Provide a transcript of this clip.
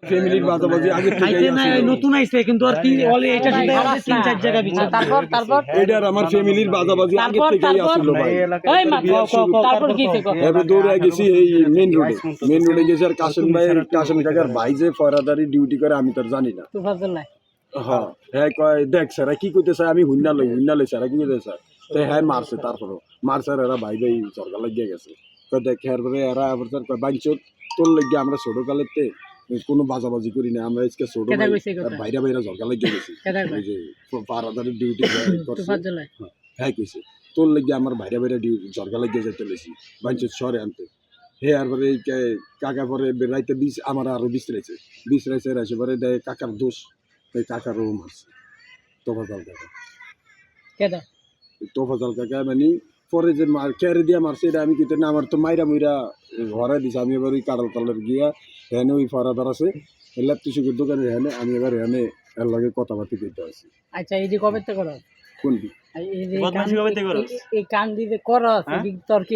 ফ্যামিলির বাজাবাজি আগে থেকে নতুন আইছে কিন্তু আর কি বলে এটা সাথে তিন চার জায়গা বিচার তারপর এটার আমার ফ্যামিলির বাজাবাজি আগে থেকেই আছিল ভাই ওই মা তারপর কি হইছে এবার দৌড়ে গেছি এই মেইন রোডে গেছি আর কাশেম কাকার ভাই যে ফরাদারি ডিউটি করে আমি তার জানি না তুফাজুল নাই হ্যাঁ হ্যাঁ কয় দেখ স্যার কি করতেছে আমি হুন্না লই স্যার কি করতেছে স্যার তো হ্যাঁ মারছে তারপরও মারছে আর এরা ভাই সরকার লাগিয়ে গেছে তো দেখ হ্যাঁ এরা আবার স্যার কয় বাইঞ্চত তোর লাগিয়ে আমরা ছোটকালেতে কোনো বাজাবাজি করি না আমরা আজকে ছোট ভাইরা ঝরকা লাগিয়ে গেছি ওই যে পারাদারি ডিউটি তুফাজুল নাই হ্যাঁ কইছে তোর লাগিয়ে আমার ভাইরা ডিউটি ঝরকা লাগিয়ে যেতে লেছি বাইঞ্চত শহরে আনতে হে আর পরে কাকা পরে রাইতে আমার আরো বিশ্রাইছে রাইছে পরে দেয় কাকার দোষ এই কাকারও মারছে তোফাজাল কাকা কেডা তোফাজাল কাকা মানে পরে যে ক্যারে দিয়ে মারছে এটা আমি কিন্তু না আমার তো মাইরা মুইরা ঘরে দিছে আমি এবার ওই কাঁড়াল তালের গিয়া হেনে ওই ফরাদার আছে ল্যাপটপ সুখের দোকানে হেনে আমি এবার হেনে এর লগে কথাবার্তা করতে আছি। আচ্ছা এই যে কবে থেকে করো কোনটি এই কান দিতে করো তোর কি